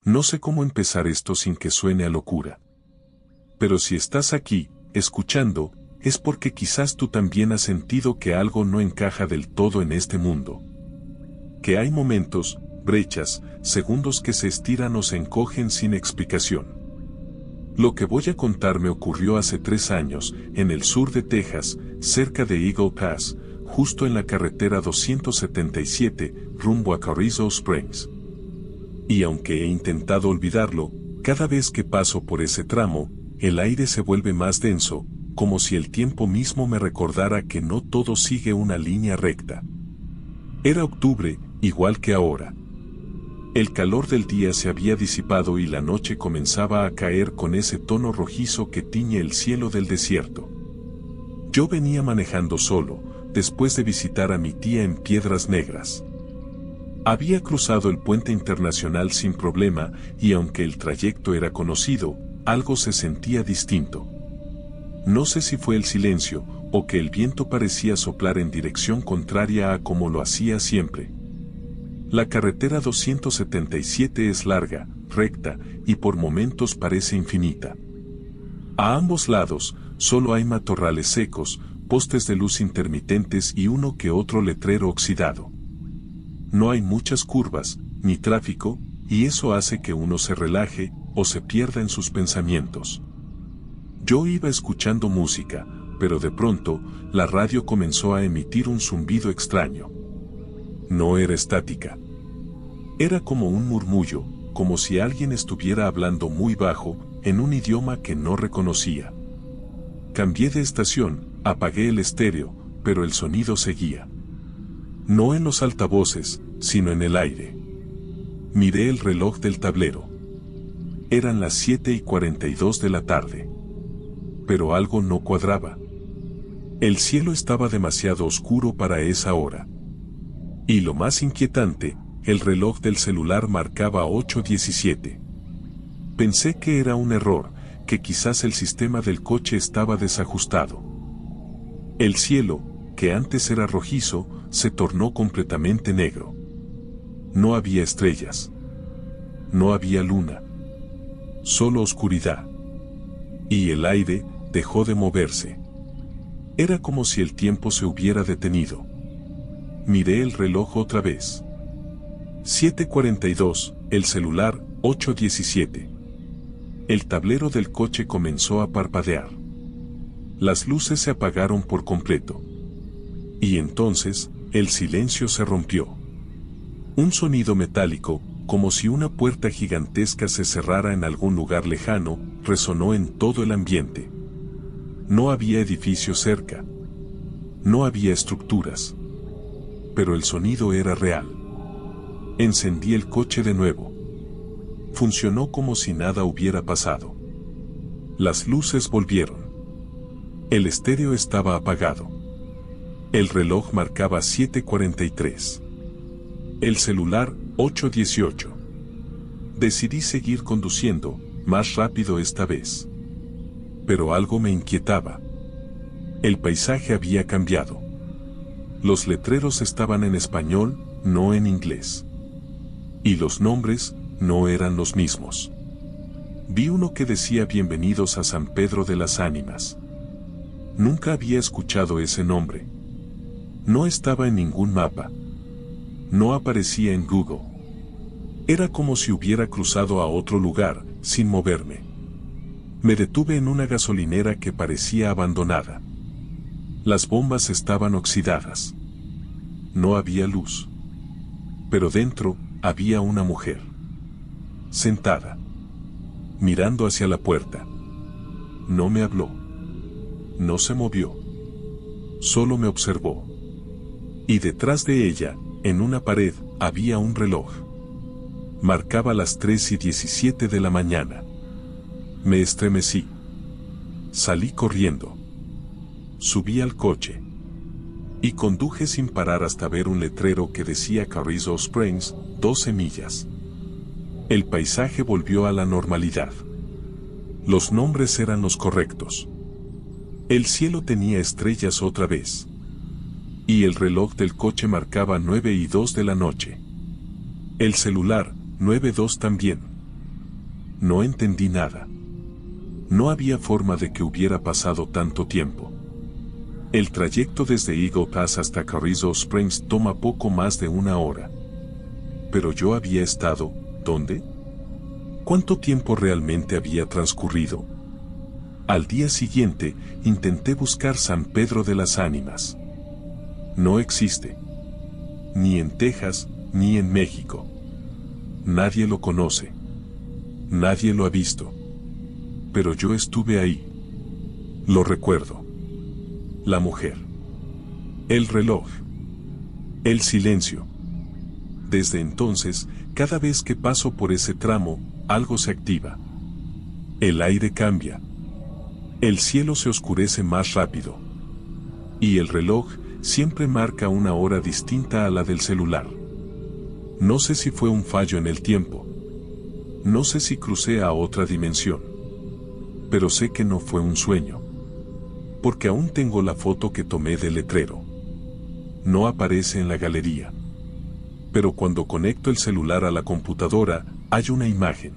No sé cómo empezar esto sin que suene a locura. Pero si estás aquí, escuchando, es porque quizás tú también has sentido que algo no encaja del todo en este mundo. Que hay momentos, brechas, segundos que se estiran o se encogen sin explicación. Lo que voy a contar me ocurrió hace 3 años, en el sur de Texas, cerca de Eagle Pass, justo en la carretera 277, rumbo a Carrizo Springs. Y aunque he intentado olvidarlo, cada vez que paso por ese tramo, el aire se vuelve más denso, como si el tiempo mismo me recordara que no todo sigue una línea recta. Era octubre, igual que ahora. El calor del día se había disipado y la noche comenzaba a caer con ese tono rojizo que tiñe el cielo del desierto. Yo venía manejando solo, después de visitar a mi tía en Piedras Negras. Había cruzado el puente internacional sin problema y aunque el trayecto era conocido, algo se sentía distinto. No sé si fue el silencio o que el viento parecía soplar en dirección contraria a como lo hacía siempre. La carretera 277 es larga, recta, y por momentos parece infinita. A ambos lados, solo hay matorrales secos, postes de luz intermitentes y uno que otro letrero oxidado. No hay muchas curvas, ni tráfico, y eso hace que uno se relaje o se pierda en sus pensamientos. Yo iba escuchando música, pero de pronto, la radio comenzó a emitir un zumbido extraño. No era estática. Era como un murmullo, como si alguien estuviera hablando muy bajo, en un idioma que no reconocía. Cambié de estación, apagué el estéreo, pero el sonido seguía. No en los altavoces, sino en el aire. Miré el reloj del tablero. Eran las 7:42 de la tarde. Pero algo no cuadraba. El cielo estaba demasiado oscuro para esa hora. Y lo más inquietante, el reloj del celular marcaba 8:17. Pensé que era un error, que quizás el sistema del coche estaba desajustado. El cielo, que antes era rojizo, se tornó completamente negro. No había estrellas. No había luna. Solo oscuridad. Y el aire dejó de moverse. Era como si el tiempo se hubiera detenido. Miré el reloj otra vez. 7:42, el celular, 8:17. El tablero del coche comenzó a parpadear. Las luces se apagaron por completo. Y entonces, el silencio se rompió. Un sonido metálico, como si una puerta gigantesca se cerrara en algún lugar lejano, resonó en todo el ambiente. No había edificios cerca. No había estructuras. Pero el sonido era real. Encendí el coche de nuevo. Funcionó como si nada hubiera pasado. Las luces volvieron. El estéreo estaba apagado. El reloj marcaba 7:43. El celular, 8:18. Decidí seguir conduciendo, más rápido esta vez. Pero algo me inquietaba. El paisaje había cambiado. Los letreros estaban en español, no en inglés. Y los nombres no eran los mismos. Vi uno que decía Bienvenidos a San Pedro de las Ánimas. Nunca había escuchado ese nombre. No estaba en ningún mapa. No aparecía en Google. Era como si hubiera cruzado a otro lugar, sin moverme. Me detuve en una gasolinera que parecía abandonada. Las bombas estaban oxidadas. No había luz. Pero dentro, había una mujer. Sentada. Mirando hacia la puerta. No me habló. No se movió. Solo me observó. Y detrás de ella, en una pared, había un reloj. Marcaba las 3:17 de la mañana. Me estremecí. Salí corriendo. Subí al coche. Y conduje sin parar hasta ver un letrero que decía Carrizo Springs, 12 millas. El paisaje volvió a la normalidad. Los nombres eran los correctos. El cielo tenía estrellas otra vez. Y el reloj del coche marcaba 9:02 de la noche. El celular, 9:02 también. No entendí nada. No había forma de que hubiera pasado tanto tiempo. El trayecto desde Eagle Pass hasta Carrizo Springs toma poco más de 1 hora. Pero yo había estado, ¿dónde? ¿Cuánto tiempo realmente había transcurrido? Al día siguiente, intenté buscar San Pedro de las Ánimas. No existe. Ni en Texas, ni en México. Nadie lo conoce. Nadie lo ha visto. Pero yo estuve ahí. Lo recuerdo. La mujer. El reloj. El silencio. Desde entonces, cada vez que paso por ese tramo, algo se activa. El aire cambia. El cielo se oscurece más rápido. Y el reloj siempre marca una hora distinta a la del celular. No sé si fue un fallo en el tiempo. No sé si crucé a otra dimensión. Pero sé que no fue un sueño. Porque aún tengo la foto que tomé del letrero. No aparece en la galería. Pero cuando conecto el celular a la computadora, hay una imagen.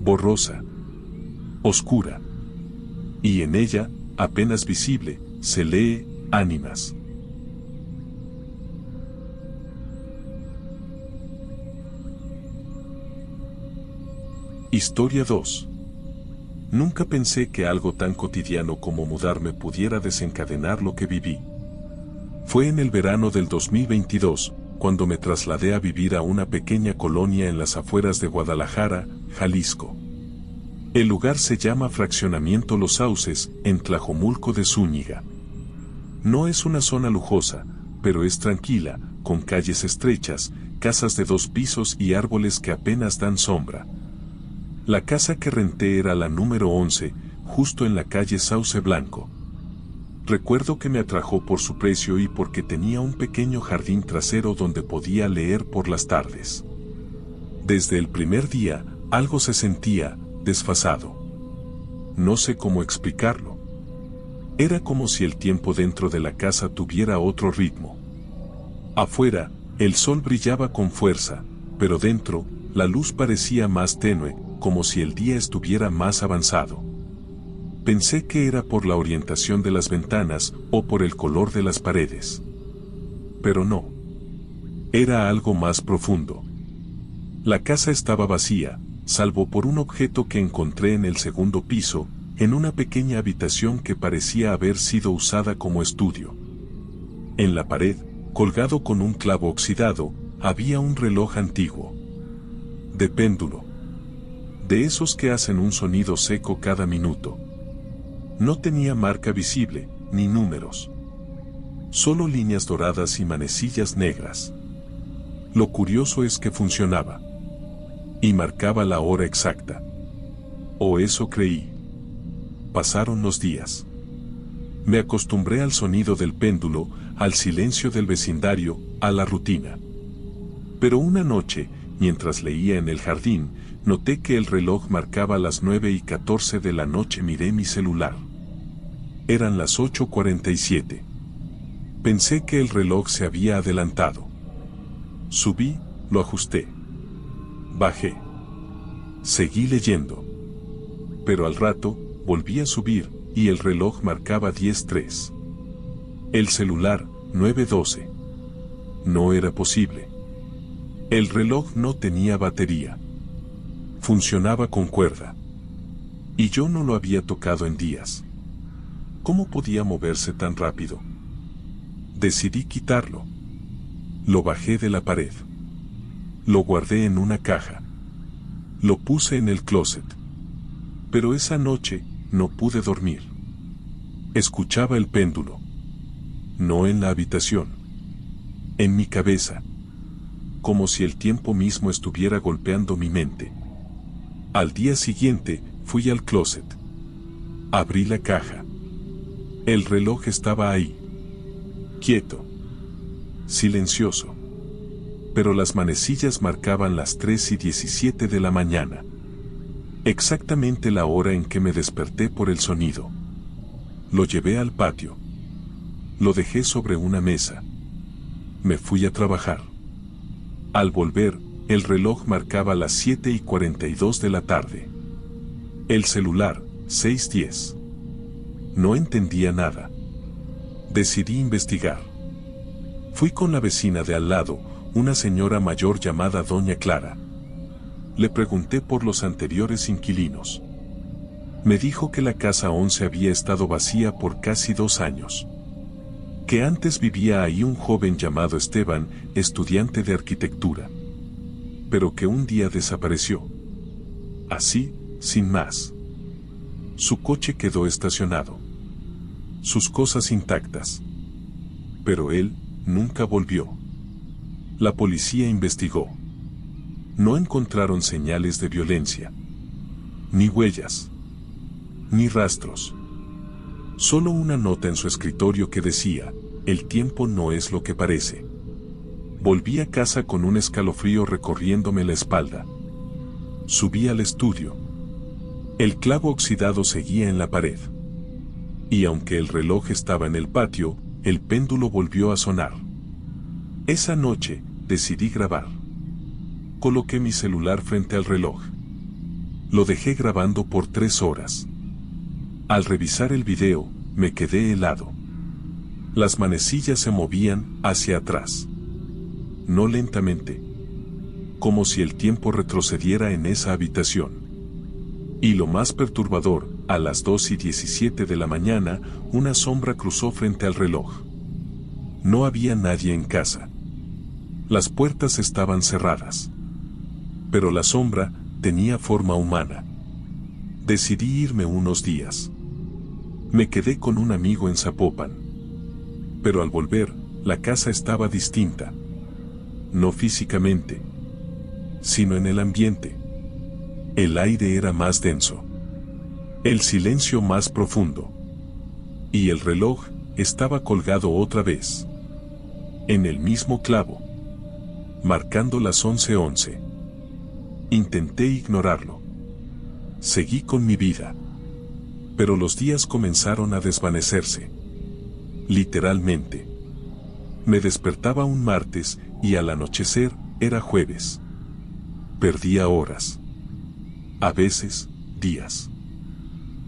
Borrosa. Oscura. Y en ella, apenas visible, se lee, Ánimas. Historia 2. Nunca pensé que algo tan cotidiano como mudarme pudiera desencadenar lo que viví. Fue en el verano del 2022, cuando me trasladé a vivir a una pequeña colonia en las afueras de Guadalajara, Jalisco. El lugar se llama Fraccionamiento Los Sauces, en Tlajomulco de Zúñiga. No es una zona lujosa, pero es tranquila, con calles estrechas, casas de 2 pisos y árboles que apenas dan sombra. La casa que renté era la número 11, justo en la calle Sauce Blanco. Recuerdo que me atrajo por su precio y porque tenía un pequeño jardín trasero donde podía leer por las tardes. Desde el primer día, algo se sentía desfasado. No sé cómo explicarlo. Era como si el tiempo dentro de la casa tuviera otro ritmo. Afuera, el sol brillaba con fuerza, pero dentro, la luz parecía más tenue, como si el día estuviera más avanzado. Pensé que era por la orientación de las ventanas o por el color de las paredes. Pero no. Era algo más profundo. La casa estaba vacía, salvo por un objeto que encontré en el segundo piso, en una pequeña habitación que parecía haber sido usada como estudio. En la pared, colgado con un clavo oxidado, había un reloj antiguo. De péndulo. De esos que hacen un sonido seco cada minuto. No tenía marca visible, ni números. Solo líneas doradas y manecillas negras. Lo curioso es que funcionaba. Y marcaba la hora exacta. O eso creí. Pasaron los días. Me acostumbré al sonido del péndulo, al silencio del vecindario, a la rutina. Pero una noche, mientras leía en el jardín, noté que el reloj marcaba las 9:14 de la noche. Miré mi celular. Eran las 8:47. Pensé que el reloj se había adelantado. Subí, lo ajusté. Bajé. Seguí leyendo. Pero al rato, volví a subir, y el reloj marcaba 10:03. El celular, 9:12. No era posible. El reloj no tenía batería. Funcionaba con cuerda. Y yo no lo había tocado en días. ¿Cómo podía moverse tan rápido? Decidí quitarlo. Lo bajé de la pared. Lo guardé en una caja. Lo puse en el closet. Pero esa noche, no pude dormir. Escuchaba el péndulo. No en la habitación. En mi cabeza. Como si el tiempo mismo estuviera golpeando mi mente. Al día siguiente, fui al closet. Abrí la caja. El reloj estaba ahí. Quieto. Silencioso. Pero las manecillas marcaban las 3:17 de la mañana. Exactamente la hora en que me desperté por el sonido. Lo llevé al patio. Lo dejé sobre una mesa. Me fui a trabajar. Al volver, El reloj marcaba las 7:42 de la tarde. El celular, 6:10. No entendía nada. Decidí investigar. Fui con la vecina de al lado, una señora mayor llamada Doña Clara. Le pregunté por los anteriores inquilinos. Me dijo que la casa 11 había estado vacía por casi 2 años. Que antes vivía ahí un joven llamado Esteban, estudiante de arquitectura. Pero que un día desapareció. Así, sin más. Su coche quedó estacionado. Sus cosas intactas. Pero él nunca volvió. La policía investigó. No encontraron señales de violencia. Ni huellas. Ni rastros. Solo una nota en su escritorio que decía, el tiempo no es lo que parece. Volví a casa con un escalofrío recorriéndome la espalda. Subí al estudio. El clavo oxidado seguía en la pared. Y aunque el reloj estaba en el patio, el péndulo volvió a sonar. Esa noche, decidí grabar. Coloqué mi celular frente al reloj. Lo dejé grabando por 3 horas. Al revisar el video, me quedé helado. Las manecillas se movían hacia atrás. No lentamente. Como si el tiempo retrocediera en esa habitación. Y lo más perturbador, a las 2:17 de la mañana, una sombra cruzó frente al reloj. No había nadie en casa. Las puertas estaban cerradas. Pero la sombra tenía forma humana. Decidí irme unos días. Me quedé con un amigo en Zapopan. Pero al volver, la casa estaba distinta. No físicamente, sino en el ambiente. El aire era más denso. El silencio más profundo. Y el reloj estaba colgado otra vez. En el mismo clavo. Marcando las 11:11. Intenté ignorarlo. Seguí con mi vida. Pero los días comenzaron a desvanecerse. Literalmente. Me despertaba un martes y al anochecer era jueves. Perdía horas. A veces, días.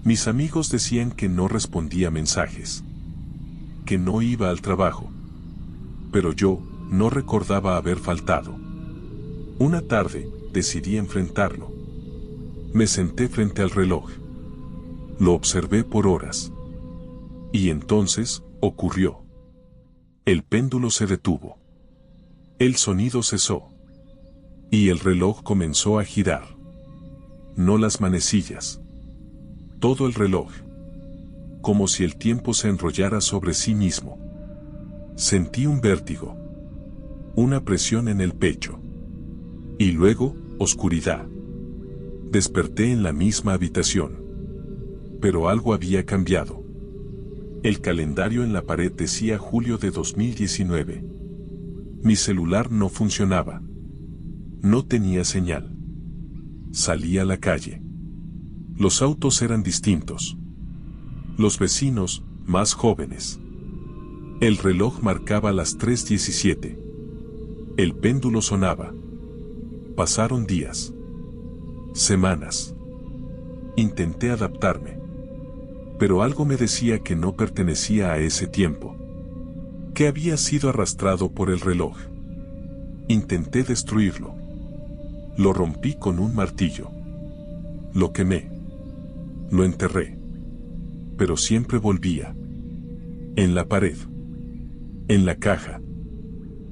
Mis amigos decían que no respondía mensajes. Que no iba al trabajo. Pero yo no recordaba haber faltado. Una tarde, decidí enfrentarlo. Me senté frente al reloj. Lo observé por horas. Y entonces, ocurrió. El péndulo se detuvo. El sonido cesó. Y el reloj comenzó a girar. No las manecillas. Todo el reloj. Como si el tiempo se enrollara sobre sí mismo. Sentí un vértigo. Una presión en el pecho. Y luego, oscuridad. Desperté en la misma habitación. Pero algo había cambiado. El calendario en la pared decía julio de 2019. Mi celular no funcionaba. No tenía señal. Salí a la calle. Los autos eran distintos. Los vecinos, más jóvenes. El reloj marcaba las 3:17. El péndulo sonaba. Pasaron días. Semanas. Intenté adaptarme. Pero algo me decía que no pertenecía a ese tiempo. Que había sido arrastrado por el reloj. Intenté destruirlo. Lo rompí con un martillo. Lo quemé. Lo enterré. Pero siempre volvía. En la pared. En la caja.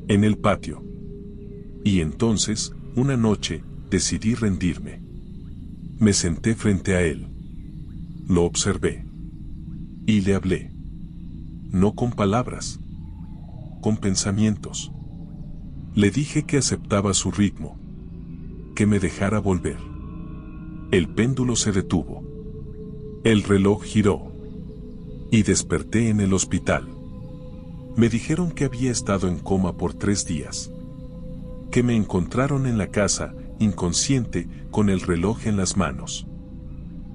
En el patio. Y entonces, una noche, decidí rendirme. Me senté frente a él. Lo observé. Y le hablé. No con palabras. Con pensamientos. Le dije que aceptaba su ritmo. Que me dejara volver. El péndulo se detuvo. El reloj giró. Y desperté en el hospital. Me dijeron que había estado en coma por 3 días. Que me encontraron en la casa, inconsciente, con el reloj en las manos.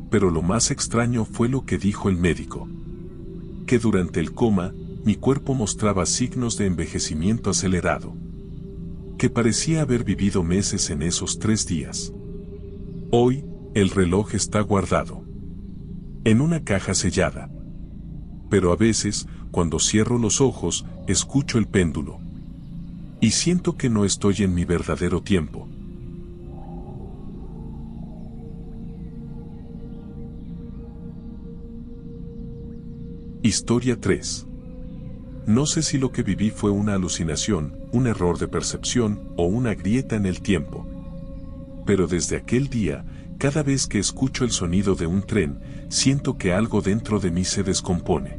Pero lo más extraño fue lo que dijo el médico. Que durante el coma, mi cuerpo mostraba signos de envejecimiento acelerado. que parecía haber vivido meses en esos 3 días. Hoy, el reloj está guardado en una caja sellada. Pero a veces, cuando cierro los ojos, escucho el péndulo. Y siento que no estoy en mi verdadero tiempo. Historia 3. No sé si lo que viví fue una alucinación, un error de percepción o una grieta en el tiempo. Pero desde aquel día, cada vez que escucho el sonido de un tren, siento que algo dentro de mí se descompone.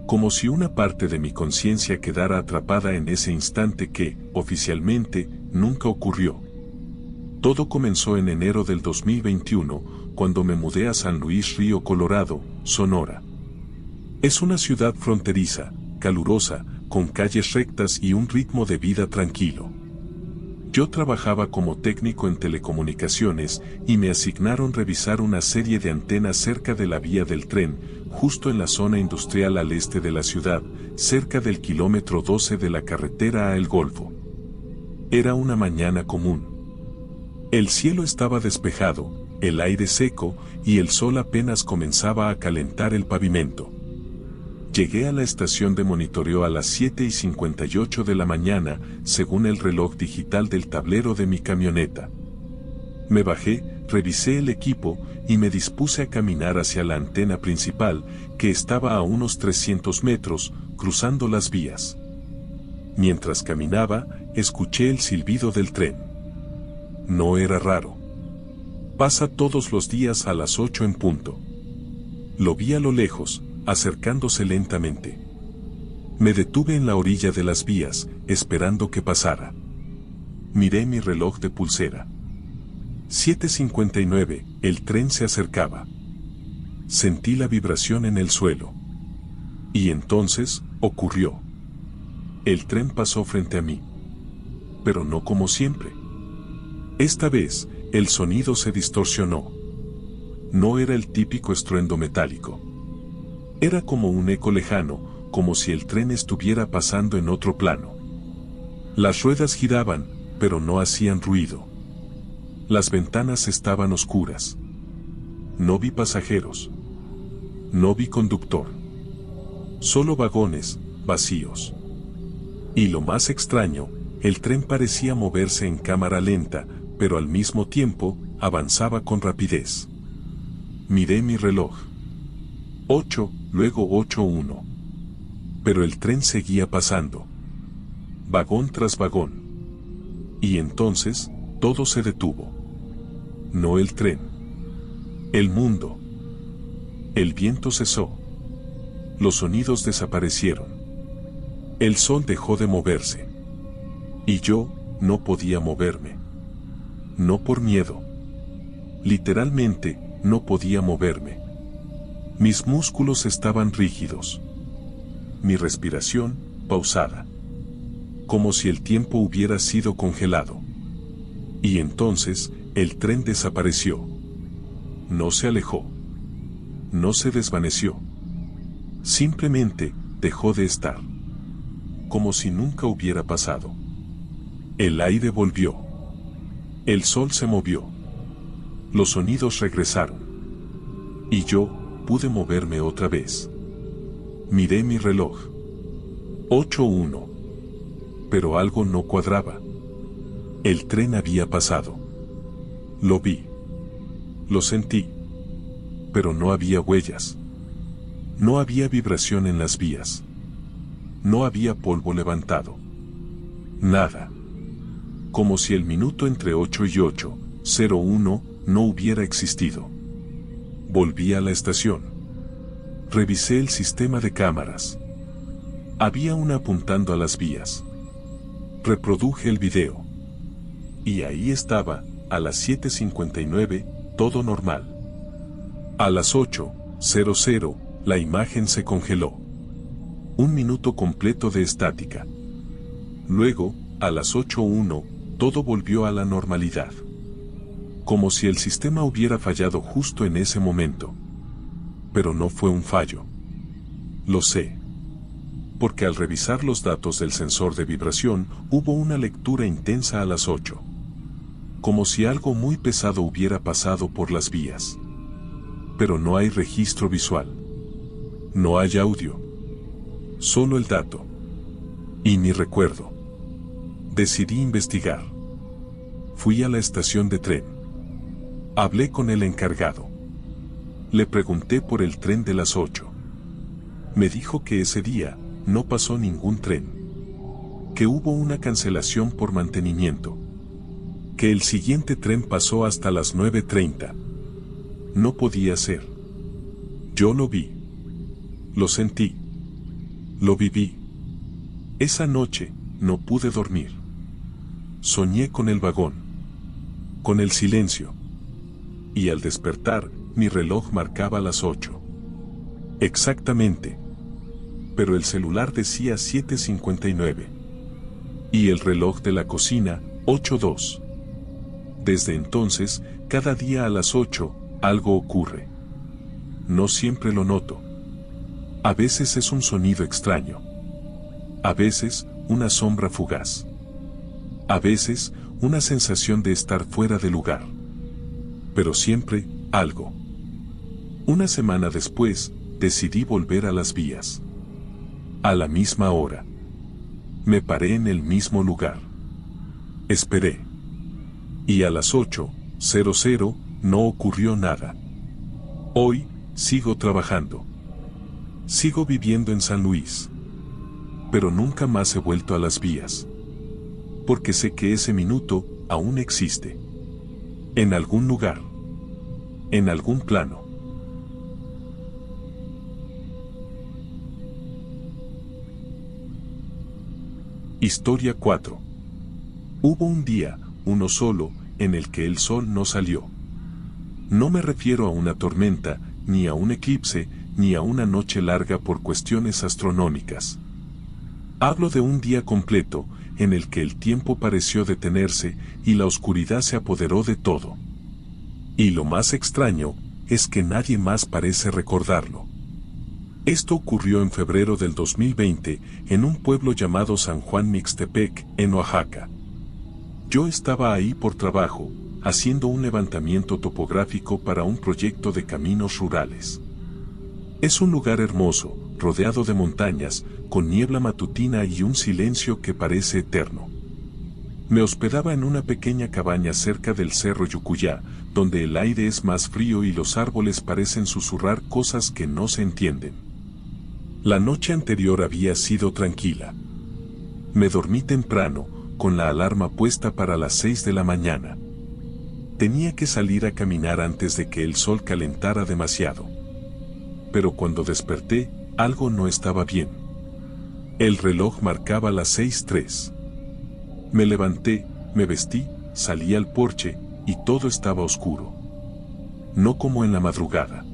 Como si una parte de mi conciencia quedara atrapada en ese instante que, oficialmente, nunca ocurrió. Todo comenzó en enero del 2021, cuando me mudé a San Luis Río Colorado, Sonora. Es una ciudad fronteriza, calurosa, con calles rectas y un ritmo de vida tranquilo. Yo trabajaba como técnico en telecomunicaciones y me asignaron revisar una serie de antenas cerca de la vía del tren, justo en la zona industrial al este de la ciudad, cerca del kilómetro 12 de la carretera a El Golfo. Era una mañana común. El cielo estaba despejado, el aire seco y el sol apenas comenzaba a calentar el pavimento. Llegué a la estación de monitoreo a las 7:58 de la mañana, según el reloj digital del tablero de mi camioneta. Me bajé, revisé el equipo y me dispuse a caminar hacia la antena principal, que estaba a unos 300 metros, cruzando las vías. Mientras caminaba, escuché el silbido del tren. No era raro. Pasa todos los días a las 8 en punto. Lo vi a lo lejos, acercándose lentamente. Me detuve en la orilla de las vías, esperando que pasara. Miré mi reloj de pulsera. 7:59, el tren se acercaba. Sentí la vibración en el suelo. Y entonces, ocurrió. El tren pasó frente a mí. Pero no como siempre. Esta vez, el sonido se distorsionó. No era el típico estruendo metálico. Era como un eco lejano, como si el tren estuviera pasando en otro plano. Las ruedas giraban, pero no hacían ruido. Las ventanas estaban oscuras. No vi pasajeros. No vi conductor. Solo vagones, vacíos. Y lo más extraño, el tren parecía moverse en cámara lenta, pero al mismo tiempo, avanzaba con rapidez. Miré mi reloj. 8, luego 8:1. Pero el tren seguía pasando. Vagón tras vagón. Y entonces, todo se detuvo. No el tren. El mundo. El viento cesó. Los sonidos desaparecieron. El sol dejó de moverse. Y yo, no podía moverme. No por miedo. Literalmente, no podía moverme. Mis músculos estaban rígidos. Mi respiración, pausada. Como si el tiempo hubiera sido congelado. Y entonces, el tren desapareció. No se alejó. No se desvaneció. Simplemente, dejó de estar. Como si nunca hubiera pasado. El aire volvió. El sol se movió. Los sonidos regresaron. Y yo, pude moverme otra vez. Miré mi reloj. 8:1. Pero algo no cuadraba. El tren había pasado. Lo vi. Lo sentí. Pero no había huellas. No había vibración en las vías. No había polvo levantado. Nada. Como si el minuto entre 8 y 8:01 no hubiera existido. Volví a la estación. Revisé el sistema de cámaras. Había una apuntando a las vías. Reproduje el video. Y ahí estaba, a las 7:59, todo normal. A las 8:00, la imagen se congeló. Un minuto completo de estática. Luego, a las 8:01, todo volvió a la normalidad. Como si el sistema hubiera fallado justo en ese momento. Pero no fue un fallo. Lo sé. porque al revisar los datos del sensor de vibración hubo una lectura intensa a las 8. Como si algo muy pesado hubiera pasado por las vías. Pero no hay registro visual. No hay audio. Solo el dato. Y ni recuerdo. Decidí investigar. Fui a la estación de tren. Hablé con el encargado. Le pregunté por el tren de las 8. Me dijo que ese día no pasó ningún tren. Que hubo una cancelación por mantenimiento. Que el siguiente tren pasó hasta las 9:30. No podía ser. Yo lo vi. Lo sentí. Lo viví. Esa noche no pude dormir. Soñé con el vagón. Con el silencio. Y al despertar, mi reloj marcaba las 8. Exactamente. Pero el celular decía 7:59. Y el reloj de la cocina, 8:02. Desde entonces, cada día a las 8, algo ocurre. No siempre lo noto. A veces es un sonido extraño. A veces, una sombra fugaz. A veces, una sensación de estar fuera de lugar. Pero siempre, algo. Una semana después, decidí volver a las vías. A la misma hora. Me paré en el mismo lugar. Esperé. Y a las 8:00 no ocurrió nada. Hoy, sigo trabajando. Sigo viviendo en San Luis. Pero nunca más he vuelto a las vías. Porque sé que ese minuto aún existe. En algún lugar. En algún plano. Historia 4. Hubo un día, uno solo, en el que el sol no salió. No me refiero a una tormenta, ni a un eclipse, ni a una noche larga por cuestiones astronómicas. Hablo de un día completo, en el que el tiempo pareció detenerse y la oscuridad se apoderó de todo. Y lo más extraño, es que nadie más parece recordarlo. Esto ocurrió en febrero del 2020, en un pueblo llamado San Juan Mixtepec, en Oaxaca. Yo estaba ahí por trabajo, haciendo un levantamiento topográfico para un proyecto de caminos rurales. Es un lugar hermoso, rodeado de montañas, con niebla matutina y un silencio que parece eterno. Me hospedaba en una pequeña cabaña cerca del cerro Yucuyá, donde el aire es más frío y los árboles parecen susurrar cosas que no se entienden. La noche anterior había sido tranquila. Me dormí temprano, con la alarma puesta para las 6 de la mañana. Tenía que salir a caminar antes de que el sol calentara demasiado. Pero cuando desperté, algo no estaba bien. El reloj marcaba las 6:03. Me levanté, me vestí, salí al porche, y todo estaba oscuro. No como en la madrugada.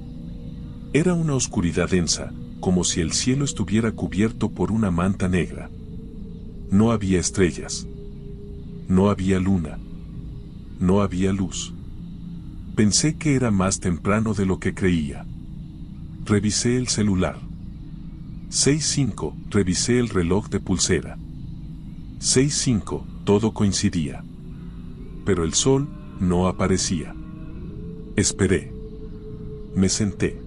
Era una oscuridad densa, como si el cielo estuviera cubierto por una manta negra. No había estrellas. No había luna. No había luz. Pensé que era más temprano de lo que creía. Revisé el celular. 6:05, revisé el reloj de pulsera. 6:05, todo coincidía. Pero el sol no aparecía. Esperé. Me senté.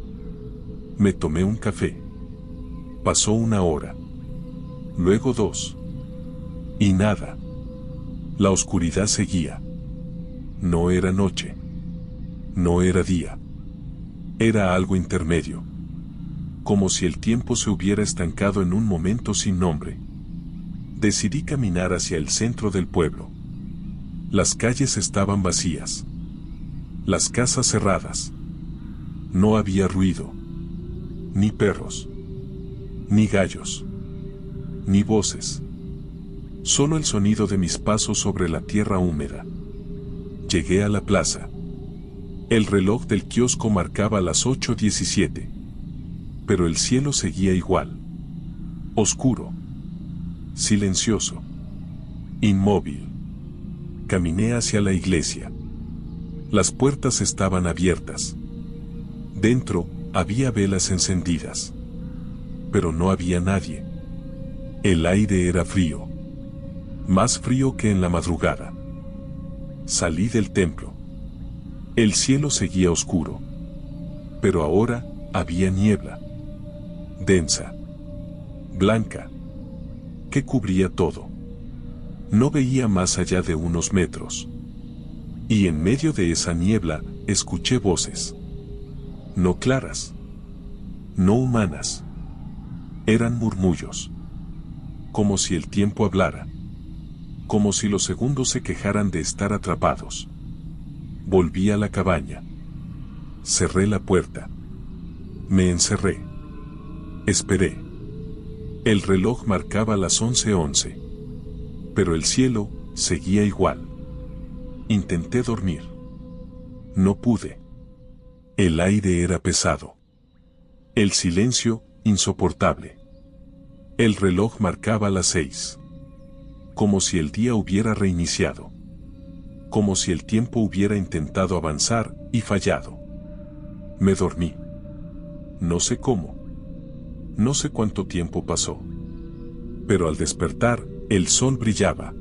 Me tomé un café. Pasó una hora. Luego 2. Y nada. La oscuridad seguía. No era noche. No era día. Era algo intermedio. Como si el tiempo se hubiera estancado en un momento sin nombre. Decidí caminar hacia el centro del pueblo. Las calles estaban vacías. Las casas cerradas. No había ruido. Ni perros. Ni gallos. Ni voces. Solo el sonido de mis pasos sobre la tierra húmeda. Llegué a la plaza. El reloj del kiosco marcaba las 8:17. Pero el cielo seguía igual. Oscuro. Silencioso. Inmóvil. Caminé hacia la iglesia. Las puertas estaban abiertas. Dentro, había velas encendidas. Pero no había nadie. El aire era frío. Más frío que en la madrugada. Salí del templo. El cielo seguía oscuro. Pero ahora había niebla. Densa. Blanca. Que cubría todo. No veía más allá de unos metros. Y en medio de esa niebla, escuché voces. No claras. No humanas. Eran murmullos. Como si el tiempo hablara. Como si los segundos se quejaran de estar atrapados. Volví a la cabaña. Cerré la puerta. Me encerré. Esperé. El reloj marcaba las 11:11. Pero el cielo seguía igual. Intenté dormir. No pude. El aire era pesado. El silencio, insoportable. El reloj marcaba las 6. Como si el día hubiera reiniciado. Como si el tiempo hubiera intentado avanzar y fallado. Me dormí. No sé cómo. No sé cuánto tiempo pasó. Pero al despertar, el sol brillaba.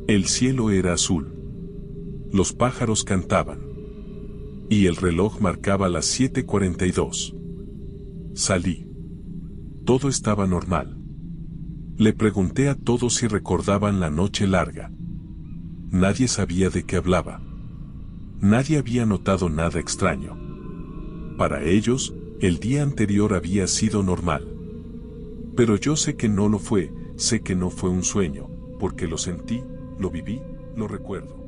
El cielo era azul. Los pájaros cantaban. Y el reloj marcaba las 7:42. Salí. Todo estaba normal. Le pregunté a todos si recordaban la noche larga. Nadie sabía de qué hablaba. Nadie había notado nada extraño. Para ellos, el día anterior había sido normal. Pero yo sé que no lo fue, sé que no fue un sueño, porque lo sentí, lo viví, lo recuerdo.